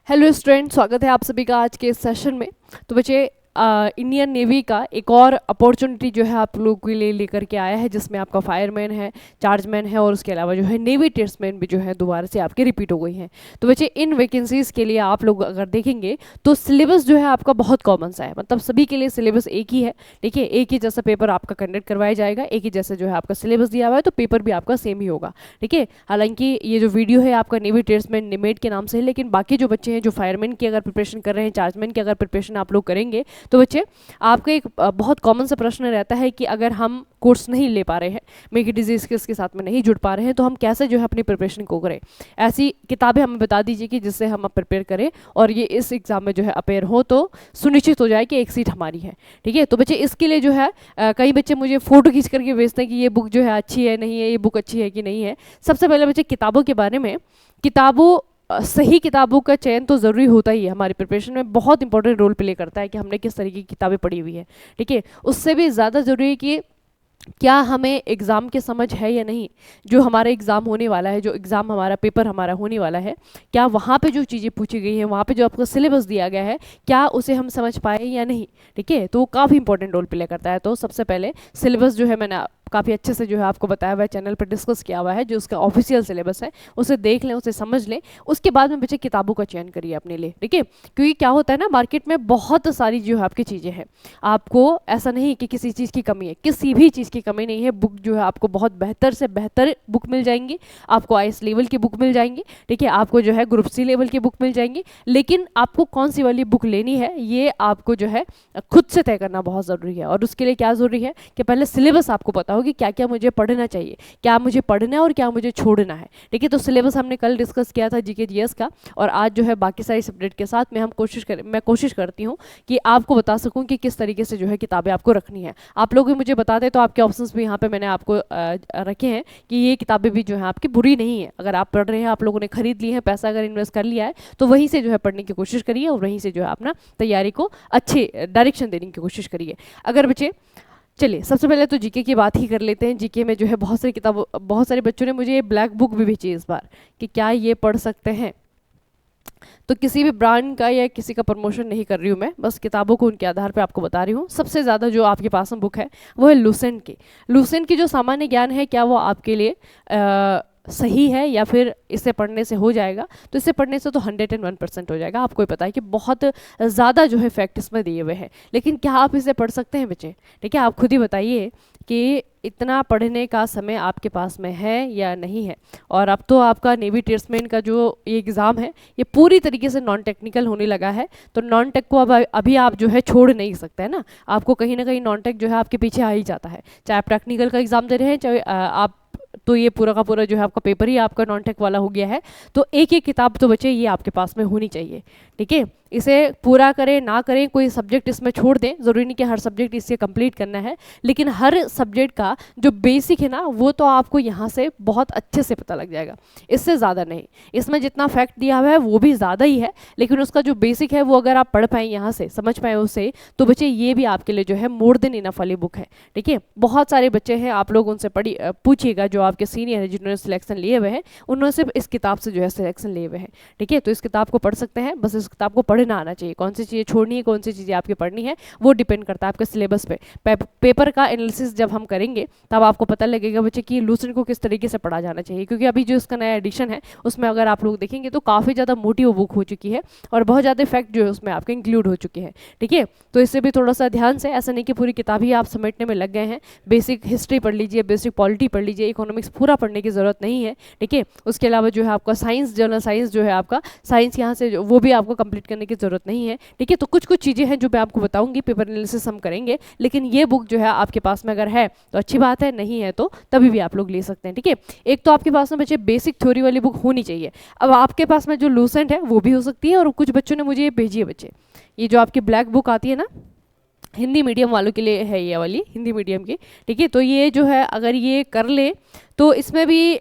Hello student, स्वागत है आप सभी का आज के इस सेशन में। तो बच्चे, इंडियन नेवी का एक और अपॉर्चुनिटी जो है आप लोगों के लिए लेकर के आया है, जिसमें आपका फायरमैन है, चार्जमैन है और उसके अलावा जो है नेवी टेस्टमैन भी जो है दोबारा से आपके रिपीट हो गई हैं। तो बच्चे, इन वैकेंसीज़ के लिए आप लोग अगर देखेंगे तो सिलेबस जो है आपका बहुत कॉमन सा है, मतलब सभी के लिए सिलेबस एक ही है। ठीक है, एक ही जैसा पेपर आपका कंडक्ट करवाया जाएगा, एक ही जैसे जो है आपका सिलेबस दिया हुआ है, तो पेपर भी आपका सेम ही होगा। ठीक है, हालांकि ये जो वीडियो है आपका नेवी टेस्टमैन निमेट के नाम से है, लेकिन बाकी जो बच्चे हैं जो फायरमैन की अगर प्रिपरेशन कर रहे हैं, चार्जमैन की अगर प्रिपरेशन आप लोग करेंगे, तो बच्चे आपका एक बहुत कॉमन सा प्रश्न रहता है कि अगर हम कोर्स नहीं ले पा रहे हैं, मेक डिजीज के साथ में नहीं जुड़ पा रहे हैं, तो हम कैसे जो है अपनी प्रिपरेशन को करें। ऐसी किताबें हमें बता दीजिए कि जिससे हम प्रिपेयर करें और ये इस एग्जाम में जो है अपेयर हो तो सुनिश्चित हो जाए कि एक सीट हमारी है। ठीक है, तो बच्चे इसके लिए जो है कई बच्चे मुझे फोटो खींच करके भेजते हैं कि ये बुक जो है अच्छी है नहीं है, ये बुक अच्छी है कि नहीं है। सबसे पहले बच्चे किताबों के बारे में, किताबों सही किताबों का चयन तो ज़रूरी होता ही है, हमारी प्रिपरेशन में बहुत इंपॉर्टेंट रोल प्ले करता है कि हमने किस तरीके की किताबें पढ़ी हुई है। ठीक है, उससे भी ज़्यादा ज़रूरी है कि क्या हमें एग्ज़ाम के समझ है या नहीं। जो हमारा एग्ज़ाम होने वाला है, जो एग्ज़ाम हमारा पेपर हमारा होने वाला है, क्या वहाँ पे जो चीज़ें पूछी गई हैं, वहाँ पे जो आपको सिलेबस दिया गया है, क्या उसे हम समझ पाए या नहीं। ठीक है, तो वो काफ़ी इंपॉर्टेंट रोल प्ले करता है। तो सबसे पहले सिलेबस जो है मैंने काफ़ी अच्छे से जो है आपको बताया हुआ है, चैनल पर डिस्कस किया हुआ है, जो उसका ऑफिशियल सिलेबस है उसे देख लें, उसे समझ लें। उसके बाद में बच्चे किताबों का चयन करिए अपने लिए। ठीक है, क्योंकि क्या होता है ना, मार्केट में बहुत सारी जो है आपकी चीज़ें हैं, आपको ऐसा नहीं कि किसी चीज़ की कमी है, किसी भी चीज़ की कमी नहीं है। बुक जो है आपको बहुत बेहतर से बेहतर बुक मिल जाएंगी, आपको आईएएस लेवल की बुक मिल जाएंगी। ठीक है, आपको जो है ग्रुप सी लेवल की बुक मिल जाएंगी, लेकिन आपको कौन सी वाली बुक लेनी है ये आपको जो है खुद से तय करना बहुत ज़रूरी है। और उसके लिए क्या ज़रूरी है कि पहले सिलेबस आपको पता हो कि क्या क्या मुझे पढ़ना चाहिए, क्या मुझे पढ़ना है और क्या मुझे छोड़ना है। ठीक है, तो सिलेबस हमने कल डिस्कस किया था जीके जीएस का, और आज जो है बाकी सारी सब्जेक्ट के साथ में मैं कोशिश करती हूँ कि आपको बता सकूँ कि किस तरीके से जो है किताबें आपको रखनी है। आप लोग भी मुझे बता दें तो आपके ऑप्शंस भी यहाँ पे मैंने आपको रखे हैं कि ये किताबें भी जो है आपकी बुरी नहीं है। अगर आप पढ़ रहे हैं, आप लोगों ने खरीद ली है, पैसा अगर इन्वेस्ट कर लिया है, तो वहीं से जो है पढ़ने की कोशिश करिए और वहीं से जो है अपना तैयारी को अच्छे डायरेक्शन देने की कोशिश करिए। अगर बच्चे, चलिए सबसे पहले तो जीके की बात ही कर लेते हैं। जीके में जो है बहुत सारी किताब, बहुत सारे बच्चों ने मुझे ब्लैक बुक भी भेजी इस बार कि क्या ये पढ़ सकते हैं। तो किसी भी ब्रांड का या किसी का प्रमोशन नहीं कर रही हूँ मैं, बस किताबों को उनके आधार पे आपको बता रही हूँ। सबसे ज़्यादा जो आपके पास में बुक है वो है लूसेंट की। लूसेंट की जो सामान्य ज्ञान है, क्या वो आपके लिए सही है या फिर इसे पढ़ने से हो जाएगा? तो इसे पढ़ने से तो 101% हो जाएगा। आपको ही पता है कि बहुत ज़्यादा जो है फैक्ट इसमें दिए हुए हैं, लेकिन क्या आप इसे पढ़ सकते हैं बच्चे? ठीक है, आप खुद ही बताइए कि इतना पढ़ने का समय आपके पास में है या नहीं है। और अब तो आपका नेवी टेस्टमैन का जो ये एग्ज़ाम है, ये पूरी तरीके से नॉन टेक्निकल होने लगा है। तो नॉन टेक को अब अभी आप जो है छोड़ नहीं सकते हैं ना, आपको कहीं ना कहीं नॉन टेक जो है आपके पीछे आ ही जाता है। चाहे आप टेक्निकल का एग्ज़ाम दे रहे हैं, चाहे आप, तो ये पूरा का पूरा जो है आपका पेपर ही आपका नॉन टेक वाला हो गया है। तो एक एक किताब तो बच्चे ये आपके पास में होनी चाहिए। ठीक है, इसे पूरा करें ना करें, कोई सब्जेक्ट इसमें छोड़ दें, ज़रूरी नहीं कि हर सब्जेक्ट इससे कंप्लीट करना है, लेकिन हर सब्जेक्ट का जो बेसिक है ना, वो तो आपको यहाँ से बहुत अच्छे से पता लग जाएगा, इससे ज़्यादा नहीं। इसमें जितना फैक्ट दिया हुआ है वो भी ज़्यादा ही है, लेकिन उसका जो बेसिक है वो अगर आप पढ़ पाएँ यहाँ से, समझ पाएँ उसे, तो बच्चे ये भी आपके लिए जो है मोर देन इनफ वाली बुक है। ठीक है, बहुत सारे बच्चे हैं, आप लोग उनसे पूछिएगा, जो आपके सीनियर है जिन्होंने सिलेक्शन लिए हुए हैं, उन्होंने सिर्फ इस किताब से जो है सिलेक्शन लिए हुए हैं। ठीक है, तो इस किताब को पढ़ सकते हैं, बस इस किताब को पढ़ना आना चाहिए। कौन सी चीज़ें छोड़नी है, कौन सी चीज़ें आपकी पढ़नी है, वो डिपेंड करता है आपके सिलेबस पे। पेपर का एनालिसिस जब हम करेंगे तब आपको पता लगेगा बच्चे कि लूसेंट को किस तरीके से पढ़ा जाना चाहिए, क्योंकि अभी जो इसका नया एडिशन है उसमें अगर आप लोग देखेंगे तो काफ़ी ज़्यादा मोटी वो बुक हो चुकी है और बहुत ज़्यादा फैक्ट जो है उसमें आपके इंक्लूड हो चुके हैं। ठीक है, तो इससे भी थोड़ा सा ध्यान से, ऐसा नहीं कि पूरी किताब ही आप समेटने में लग गए हैं। बेसिक हिस्ट्री पढ़ लीजिए, बेसिक पॉलिटी पढ़ लीजिए, इकोनॉमिक्स पूरा पढ़ने की ज़रूरत नहीं है। ठीक है, उसके अलावा जो है आपका साइंस, जनरल साइंस जो है आपका साइंस यहाँ से वो भी आपको कंप्लीट करने की ज़रूरत नहीं है। ठीक है, तो कुछ कुछ चीज़ें हैं जो मैं आपको बताऊंगी, पेपर एनालिसिस हम करेंगे, लेकिन ये बुक जो है आपके पास में अगर है तो अच्छी बात है, नहीं है तो तभी भी आप लोग ले सकते हैं। ठीक है, एक तो आपके पास में बच्चे बेसिक थ्योरी वाली बुक होनी चाहिए। अब आपके पास में जो लूसेंट है वो भी हो सकती है, और कुछ बच्चों ने मुझे ये भेजी है बच्चे, ये जो आपकी ब्लैक बुक आती है ना, हिंदी मीडियम वालों के लिए है ये वाली, हिंदी मीडियम की। ठीक है, तो ये जो है अगर ये कर ले तो इसमें भी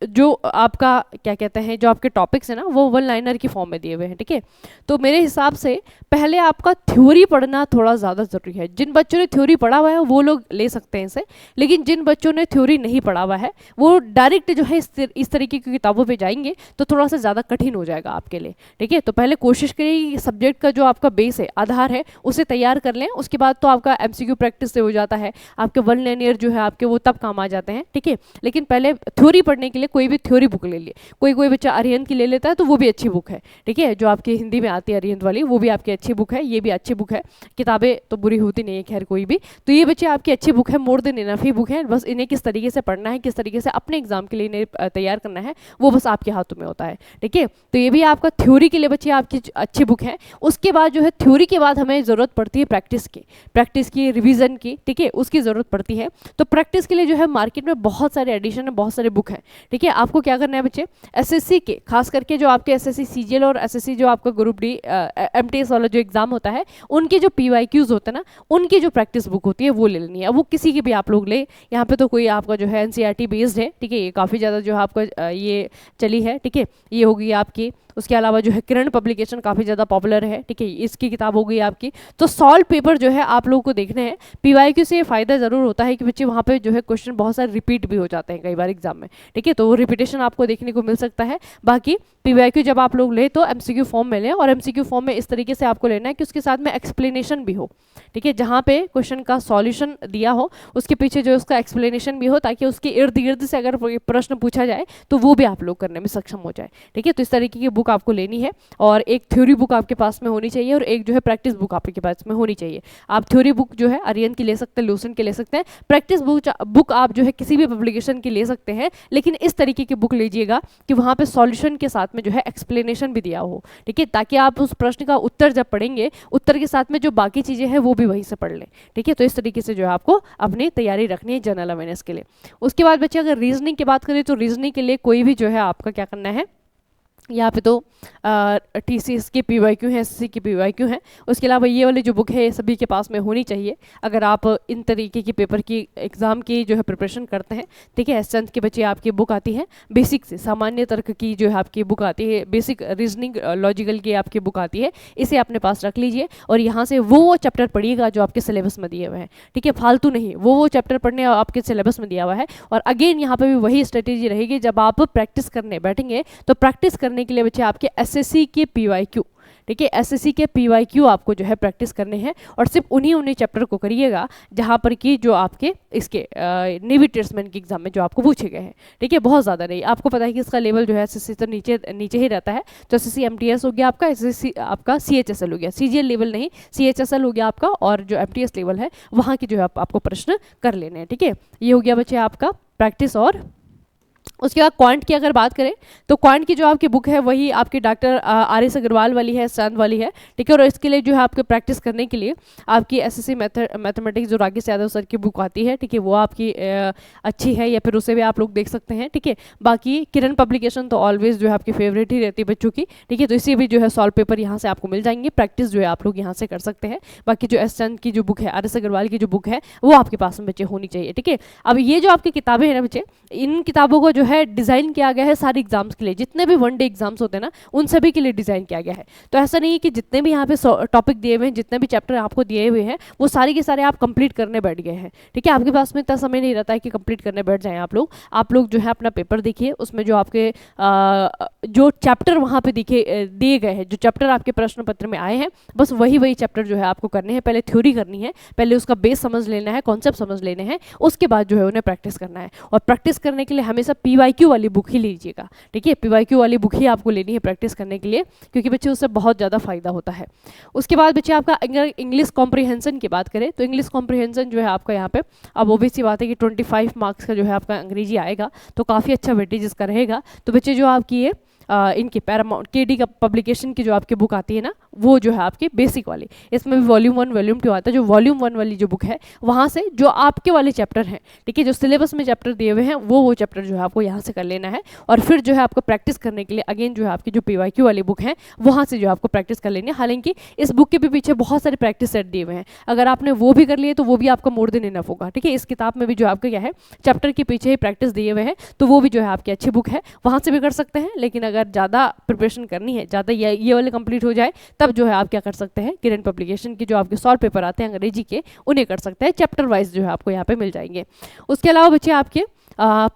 जो आपका क्या कहते हैं, जो आपके टॉपिक्स हैं ना वो वन लाइनर की फॉर्म में दिए हुए हैं, ठीक है। तो मेरे हिसाब से पहले आपका थ्योरी पढ़ना थोड़ा ज़्यादा ज़रूरी है। जिन बच्चों ने थ्योरी पढ़ा हुआ है वो लोग ले सकते हैं इसे, लेकिन जिन बच्चों ने थ्योरी नहीं पढ़ा हुआ है वो डायरेक्ट जो है इस तरीके की किताबों पे जाएंगे तो थोड़ा सा ज़्यादा कठिन हो जाएगा आपके लिए, ठीक है। तो पहले कोशिश करिए सब्जेक्ट का जो आपका बेस है, आधार है, उसे तैयार कर लें। उसके बाद तो आपका एमसीक्यू प्रैक्टिस से हो जाता है, आपके वन लाइनर जो है आपके वो तब काम आ जाते हैं, ठीक है। लेकिन पहले थ्योरी पढ़ने के लिए कोई भी थ्योरी बुक ले लिए। कोई बच्चा अरिहंत की ले लेता है तो वो भी अच्छी बुक है, ठीक है, जो आपकी हिंदी में आती है अरिहंत वाली, वो भी आपकी अच्छी बुक है, ये भी अच्छी बुक है। किताबें तो बुरी होती नहीं है खैर कोई भी, तो ये बच्चे आपकी अच्छी बुक है, मोर देन इनफ ही बुक है। बस इन्हें किस तरीके से पढ़ना है, किस तरीके से अपने एग्जाम के लिए इन्हें तैयार करना है, वो बस आपके हाथों में होता है, ठीक है। तो ये भी आपका थ्योरी के लिए बच्चे आपकी अच्छी बुक है। उसके बाद जो है थ्योरी के बाद हमें ज़रूरत पड़ती है प्रैक्टिस की, रिवीजन की, ठीक है, उसकी ज़रूरत पड़ती है। तो प्रैक्टिस के लिए जो है मार्केट में बहुत सारे एडिशन है, बहुत सारे बुक हैं, ठीक है। आपको क्या करना है बच्चे, एसएससी के खास करके जो आपके एसएससी सीजीएल और एसएससी जो आपका ग्रुप डी एमटीएस वाला जो एग्जाम होता है, उनके जो पीवाईक्यूज होते हैं ना, उनकी जो प्रैक्टिस बुक होती है वो ले लेनी है। अब वो किसी की भी आप लोग ले, यहाँ पे तो कोई आपका जो है एनसीईआरटी बेस्ड है, ठीक है, ये काफ़ी ज़्यादा जो है आपका ये चली है, ठीक है, ये होगी आपकी। उसके अलावा जो है किरण पब्लिकेशन काफ़ी ज़्यादा पॉपुलर है, ठीक है, इसकी किताब हो गई आपकी। तो सॉल्व पेपर जो है आप लोगों को देखने हैं। पीवाईक्यू से ये फ़ायदा ज़रूर होता है कि बच्चे वहाँ पे जो है क्वेश्चन बहुत सारे रिपीट भी हो जाते हैं कई बार एग्जाम में, ठीक है, तो वो रिपीटेशन आपको देखने को मिल सकता है। बाकी पीवाईक्यू जब आप लोग ले तो एमसीक्यू फॉर्म में लें, और एमसीक्यू फॉर्म में इस तरीके से आपको लेना है कि उसके साथ में एक्सप्लेनेशन भी हो, ठीक है, जहाँ पे क्वेश्चन का सॉल्यूशन दिया हो उसके पीछे जो उसका एक्सप्लेनेशन भी हो, ताकि उसके इर्द गिर्द से अगर प्रश्न पूछा जाए तो वो भी आप लोग करने में सक्षम हो जाए, ठीक है। तो इस तरीके की बुक आपको लेनी है, और एक थ्योरी बुक आपके पास में होनी चाहिए और एक जो है प्रैक्टिस बुक आपके पास में होनी चाहिए। आप थ्योरी बुक जो है अरिहंत की ले सकते हैं, लूसेंट की ले सकते हैं, प्रैक्टिस बुक आप जो है किसी भी पब्लिकेशन की ले सकते हैं, लेकिन इस तरीके की बुक लीजिएगा कि वहाँ पे सॉल्यूशन के साथ में जो है एक्सप्लेनेशन भी दिया हो, ठीक है, ताकि आप उस प्रश्न का उत्तर जब पढ़ेंगे, उत्तर के साथ में जो बाकी चीज़ें हैं वो भी वहीं से पढ़ लें, ठीक है। तो इस तरीके से जो है आपको अपनी तैयारी रखनी है जनरल अवेयरनेस के लिए। उसके बाद बच्चे अगर रीजनिंग की बात करें तो रीजनिंग के लिए कोई भी जो है आपका क्या करना है, यहाँ पे तो टीसीएस के पीवाईक्यू हैं, एसएससी के पीवाईक्यू हैं। उसके अलावा ये वाली जो बुक है सभी के पास में होनी चाहिए अगर आप इन तरीके की पेपर की एग्ज़ाम की जो है प्रिपरेशन करते हैं, ठीक है। एस के बच्चे आपकी बुक आती है बेसिक से, सामान्य तर्क की जो है आपकी बुक आती है, बेसिक रीजनिंग लॉजिकल की आपकी बुक आती है, इसे अपने पास रख लीजिए और यहाँ से वो चैप्टर पढ़िएगा जो आपके सिलेबस में दिए हुए हैं, ठीक है, फालतू नहीं, वो चैप्टर पढ़ने आपके सिलेबस में दिया हुआ है। और अगेन यहाँ पर भी वही स्ट्रेटेजी रहेगी, जब आप प्रैक्टिस करने बैठेंगे तो प्रैक्टिस करने के लिए बच्चे आपके एसएससी के पीवाईक्यू, ठीक है, एसएससी के पीवाईक्यू आपको जो है प्रैक्टिस करने हैं, और सिर्फ उन्हीं चैप्टर को करिएगा जहाँ पर कि जो आपके इसके नेवी ट्रेड्समैन के एग्जाम में जो आपको पूछे गए हैं, ठीक है, बहुत ज़्यादा नहीं। आपको पता है कि इसका लेवल जो है एसएससी तो नीचे ही रहता है, तो एसएससी एमटीएस हो गया आपका, एसएससी आपका सीएचएसएल हो गया, सीजीएल लेवल नहीं सीएचएसएल हो गया आपका, और जो एमटीएस लेवल है वहाँ की जो है आपको प्रश्न कर लेने हैं, ठीक है। ये हो गया बच्चे आपका प्रैक्टिस। और उसके बाद क्वांट की अगर बात करें तो क्वांट की जो आपकी बुक है वही आपकी डॉक्टर आर.एस. अग्रवाल वाली है, स्ट्रैंथ वाली है, ठीक है। और इसके लिए जो है आपके प्रैक्टिस करने के लिए आपकी एसएससी मैथमेटिक्स जो राकेश यादव सर की बुक आती है, ठीक है, वो आपकी अच्छी है, या फिर उसे भी आप लोग देख सकते हैं, ठीक है। बाकी किरण पब्लिकेशन तो ऑलवेज जो है आपकी फेवरेट ही रहती है बच्चों की, ठीक है, तो इसी भी जो है सॉल्व पेपर यहाँ से आपको मिल जाएंगे, प्रैक्टिस जो है आप लोग यहाँ से कर सकते हैं। बाकी जो स्ट्रैंथ की जो बुक है, आर.एस. अग्रवाल की जो बुक है वो आपके पास में बच्चे होनी चाहिए, ठीक है। अब ये जो आपकी किताबें हैं ना बच्चे, इन किताबों को जो है डिज़ाइन किया गया है सारे एग्जाम्स के लिए, जितने भी वन डे एग्जाम्स होते हैं ना उन सभी के लिए डिज़ाइन किया गया है। तो ऐसा नहीं है कि जितने भी यहाँ पे टॉपिक दिए हुए हैं, जितने भी चैप्टर आपको दिए हुए हैं वो सारे के सारे आप कंप्लीट करने बैठ गए हैं, ठीक है। आपके पास में इतना समय नहीं रहता है कि कंप्लीट करने बैठ जाएं आप लोग जो है अपना पेपर देखिए, उसमें जो आपके जो चैप्टर वहाँ पे दिए गए हैं, जो चैप्टर आपके प्रश्न पत्र में आए हैं, बस वही चैप्टर जो है आपको करने हैं। पहले थ्योरी करनी है, पहले उसका बेस समझ लेना है, कॉन्सेप्ट समझ लेने हैं, उसके बाद जो है उन्हें प्रैक्टिस करना है। और प्रैक्टिस करने के लिए हमेशा पीवाईक्यू वाली बुक ही लीजिएगा, ठीक है, पीवाईक्यू वाली बुक ही आपको लेनी है प्रैक्टिस करने के लिए, क्योंकि बच्चे उससे बहुत ज़्यादा फायदा होता है। उसके बाद बच्चे आपका इंग्लिश कॉम्प्रिहेंशन की बात करें तो इंग्लिश कॉम्प्रिहेंशन जो है आपका यहाँ पे, अब वो भी सी बात है कि 25 मार्क्स का जो है आपका अंग्रेजी आएगा, तो काफ़ी अच्छा वेटेज इसका रहेगा। तो बच्चे जो आपकी ये इनकी पैरामाउंट केडी का पब्लिकेशन की जो आपकी बुक आती है ना, वो जो है आपकी बेसिक वाली, इसमें भी वॉल्यूम 1 वॉल्यूम 2 आता है। जो वॉल्यूम 1 वाली जो बुक है वहाँ से जो आपके वाले चैप्टर हैं, ठीक है, जो सिलेबस में चैप्टर दिए हुए हैं वो चैप्टर जो है आपको यहाँ से कर लेना है, और फिर जो है आपको प्रैक्टिस करने के लिए अगेन जो है आपकी जो PYQ वाली बुक है वहाँ से जो आपको प्रैक्टिस कर लेनी है। हालांकि इस बुक के भी पीछे बहुत सारे प्रैक्टिस सेट दिए हुए हैं, अगर आपने वो भी कर लिए तो वो भी आपका मोर देन इनफ होगा, ठीक है। इस किताब में भी जो आपका क्या है चैप्टर के पीछे ही प्रैक्टिस दिए हुए हैं, तो वो भी जो है आपकी अच्छी बुक है, वहाँ से भी कर सकते हैं। लेकिन अगर ज़्यादा प्रिपरेशन करनी है, ज़्यादा ये वाले कंप्लीट हो जाए, तब जो है आप क्या कर सकते हैं, किरण पब्लिकेशन की जो आपके सॉल्व पेपर आते हैं अंग्रेजी के, उन्हें कर सकते हैं, चैप्टर वाइज जो है आपको यहाँ पे मिल जाएंगे। उसके अलावा बच्चे आपके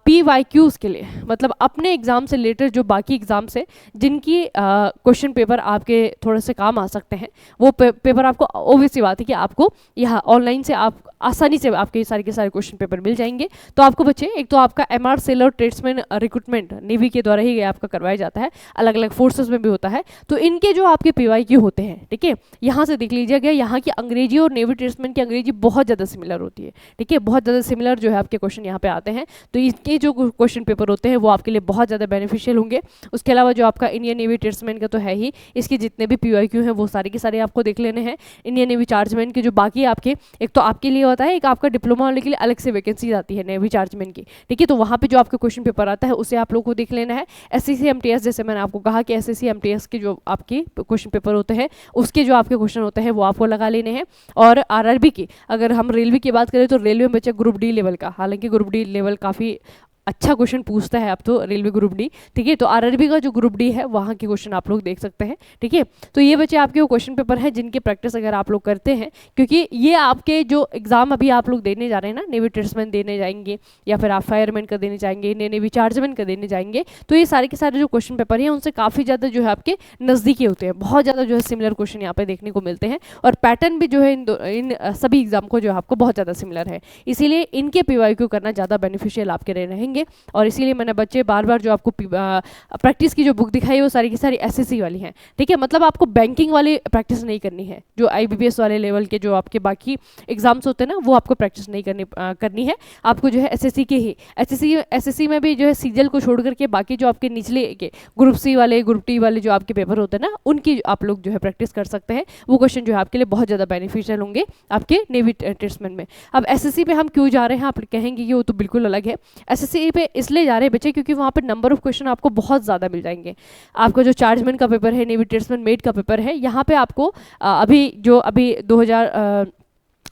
PYQs के लिए, मतलब अपने एग्ज़ाम से रिलेटेड जो बाकी एग्ज़ाम से जिनकी क्वेश्चन पेपर आपके थोड़े से काम आ सकते हैं, वो पेपर आपको ऑब्वियस सी बात है कि आपको यहाँ ऑनलाइन से आप आसानी से आपके सारे के सारे क्वेश्चन पेपर मिल जाएंगे। तो आपको बच्चे एक तो आपका MR सेल और ट्रेड्समैन रिक्रूटमेंट नेवी के द्वारा ही आपका करवाया जाता है, अलग अलग फोर्सेस में भी होता है, तो इनके जो आपके PYQ होते हैं, ठीक है, यहाँ से देख लीजिएगा, यहाँ की अंग्रेजी और नेवी ट्रेड्समैन की अंग्रेजी बहुत ज़्यादा सिमिलर होती है, ठीक है, बहुत ज़्यादा सिमिलर जो है आपके क्वेश्चन यहाँ पे आते हैं, तो इसके जो क्वेश्चन पेपर होते हैं वो आपके लिए बहुत ज़्यादा बेनिफिशियल होंगे। उसके अलावा जो आपका इंडियन नेवी ट्रेड्समैन का तो है ही, इसके जितने भी PYQ हैं वो सारे के सारे आपको देख लेने हैं। इंडियन नेवी चार्जमैन के जो बाकी आपके, एक तो आपके लिए होता है, एक आपका डिप्लोमा वाले के लिए अलग से वैकेंसी आती है नेवी चार्जमैन की, ठीक है, तो वहाँ पे जो आपका क्वेश्चन पेपर आता है उसे आप लोग को देख लेना है। SSC MTS, जैसे मैंने आपको कहा कि SSC MTS के जो आपके क्वेश्चन पेपर होते हैं उसके जो आपके क्वेश्चन होते हैं वो आपको लगा लेने हैं। और RRB की, अगर हम रेलवे की बात करें तो रेलवे में बच्चा ग्रुप D लेवल का, हालांकि ग्रुप D लेवल काफ़ी अच्छा क्वेश्चन पूछता है अब तो रेलवे ग्रुप D, ठीक है, तो RRB का जो ग्रुप D है वहाँ के क्वेश्चन आप लोग देख सकते हैं, ठीक है। तो ये बच्चे आपके वो क्वेश्चन पेपर हैं जिनकी प्रैक्टिस अगर आप लोग करते हैं, क्योंकि ये आपके जो एग्जाम अभी आप लोग देने जा रहे हैं ना, नेवी ट्रेड्समैन देने जाएंगे या फिर आप फायरमैन का देने जाएंगे, नेवी चार्जमैन का देने जाएंगे, तो ये सारे के सारे जो क्वेश्चन पेपर हैं उनसे काफ़ी ज़्यादा जो है आपके नज़दीकी होते हैं, बहुत ज़्यादा जो है सिमिलर क्वेश्चन यहाँ पे देखने को मिलते हैं, और पैटर्न भी जो है इन सभी एग्जाम को जो है आपको बहुत ज़्यादा सिमिलर है, इसीलिए इनके PYQ करना ज़्यादा बेनिफिशियल आपके रहेंगे। और इसीलिए मैंने बच्चे बार बार जो आपको प्रैक्टिस की जो बुक दिखाई वो सारी की सारी SSC वाली हैं, ठीक है, मतलब आपको बैंकिंग वाली प्रैक्टिस नहीं करनी है, जो IBPS वाले लेवल के जो आपके बाकी एग्जाम्स होते हैं ना वो आपको प्रैक्टिस नहीं करनी है, आपको जो है SSC के ही SSC में भी जो है CGL को छोड़ करके बाकी जो आपके निचले के ग्रुप C वाले ग्रुप T वाले जो आपके पेपर होते हैं ना उनकी आप लोग जो है प्रैक्टिस कर सकते हैं। वो क्वेश्चन जो है आपके लिए बहुत ज़्यादा बेनिफिशियल होंगे आपके नेवी ट्रेड्समैन में। अब SSC पे हम क्यों जा रहे हैं, आप कहेंगे कि वो तो बिल्कुल अलग है। SSC पे इसलिए जा रहे हैं बच्चे क्योंकि वहाँ पर नंबर ऑफ क्वेश्चन आपको बहुत ज़्यादा मिल जाएंगे। आपका जो चार्जमैन का पेपर है, नेवी ट्रेड्समैन मेट का पेपर है, यहाँ पे आपको अभी 2000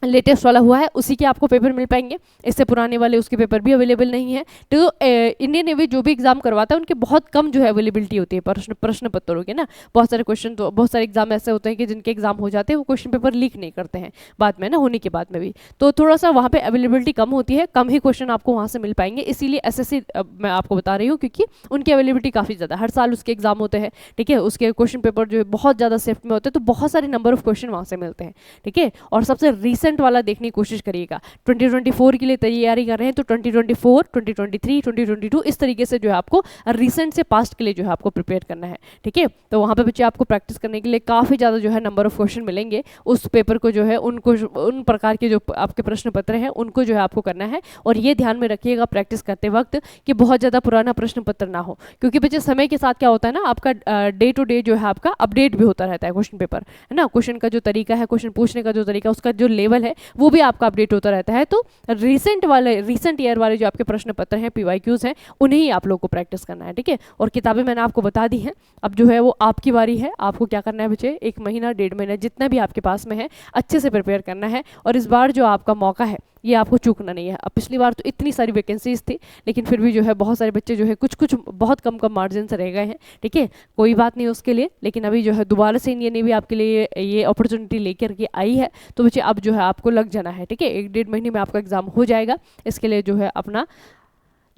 लेटेस्ट वाला हुआ है उसी के आपको पेपर मिल पाएंगे, इससे पुराने वाले उसके पेपर भी अवेलेबल नहीं है। तो इंडियन नेवी जो भी एग्जाम करवाता है उनके बहुत कम जो है अवेलेबिलिटी होती है प्रश्न पत्रों के ना। बहुत सारे क्वेश्चन, तो बहुत सारे एग्जाम ऐसे होते हैं कि जिनके एग्जाम हो जाते हैं वो क्वेश्चन पेपर लीक नहीं करते हैं बाद में ना, होने के बाद में भी, तो थोड़ा सा वहाँ पे अवेलेबिलिटी कम होती है, कम ही क्वेश्चन आपको वहाँ से मिल पाएंगे। इसीलिए SSC मैं आपको बता रही हूँ क्योंकि उनकी अवेलेबिलिटी काफ़ी ज़्यादा, हर साल उसके एग्जाम होते हैं, ठीक है, उसके क्वेश्चन पेपर जो है बहुत ज़्यादा शिफ्ट में होते हैं, तो बहुत सारे नंबर ऑफ क्वेश्चन वहाँ से मिलते हैं, ठीक है। और सबसे रिसेंट वाला देखने की कोशिश करिएगा, 2024 के लिए तैयारी कर रहे हैं तो 2024, 2023, 2022 इस तरीके से जो है आपको रिसेंट से पास्ट के लिए जो है आपको प्रिपेयर करना है, ठीक है। तो वहाँ पे बच्चे आपको प्रैक्टिस करने के लिए काफ़ी ज़्यादा जो है नंबर ऑफ क्वेश्चन मिलेंगे, उस पेपर को जो है उन प्रकार के जो आपके प्रश्न पत्र हैं उनको जो है आपको करना है। और ये ध्यान में रखिएगा प्रैक्टिस करते वक्त कि बहुत ज़्यादा पुराना प्रश्न पत्र ना हो, क्योंकि बच्चे समय के साथ क्या होता है ना, आपका डे टू डे जो है आपका अपडेट भी होता रहता है क्वेश्चन पेपर, है ना, क्वेश्चन का जो तरीका है, क्वेश्चन पूछने का जो तरीका, उसका जो लेवल है वो भी आपका अपडेट होता रहता है। तो रिसेंट ईयर वाले जो आपके प्रश्न पत्र हैं, PYQs हैं, उन्हें ही आप लोग को प्रैक्टिस करना है, ठीक है। और किताबें मैंने आपको बता दी हैं, अब जो है वो आपकी बारी है, आपको क्या करना है बच्चे, 1 महीना 1.5 महीना जितना भी आपके पास में है अच्छे से प्रिपेयर करना है। और इस बार जो आपका मौका है ये आपको चूकना नहीं है। अब पिछली बार तो इतनी सारी वैकेंसीज थी लेकिन फिर भी जो है बहुत सारे बच्चे जो है कुछ बहुत कम मार्जिन से रह गए हैं, ठीक है, कोई बात नहीं उसके लिए। लेकिन अभी जो है दोबारा से इंडियन नेवी आपके लिए ये अपॉर्चुनिटी लेकर के आई है, तो बच्चे अब जो है आपको लग जाना है, ठीक है। 1-1.5 महीने में आपका एग्जाम हो जाएगा, इसके लिए जो है अपना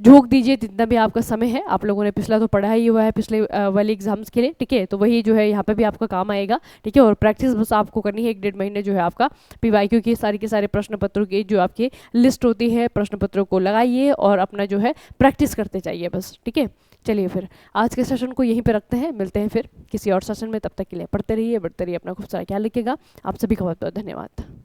झोंक दीजिए जितना भी आपका समय है। आप लोगों ने पिछला तो पढ़ा ही हुआ है पिछले वाले एग्जाम्स के लिए, ठीक है, तो वही जो है यहाँ पे भी आपका काम आएगा, ठीक है। और प्रैक्टिस बस आपको करनी है, 1-1.5 महीने जो है आपका PYQ की सारी के सारे प्रश्न पत्रों की जो आपकी लिस्ट होती है, प्रश्न पत्रों को लगाइए और अपना जो है प्रैक्टिस करते जाइए बस, ठीक है। चलिए फिर आज के सेशन को यहीं पे रखते हैं, मिलते हैं फिर किसी और सेशन में, तब तक के लिए पढ़ते रहिए, बढ़ते रहिए, अपना खूब सारा ख्याल रखिएगा। आप सभी का बहुत बहुत धन्यवाद।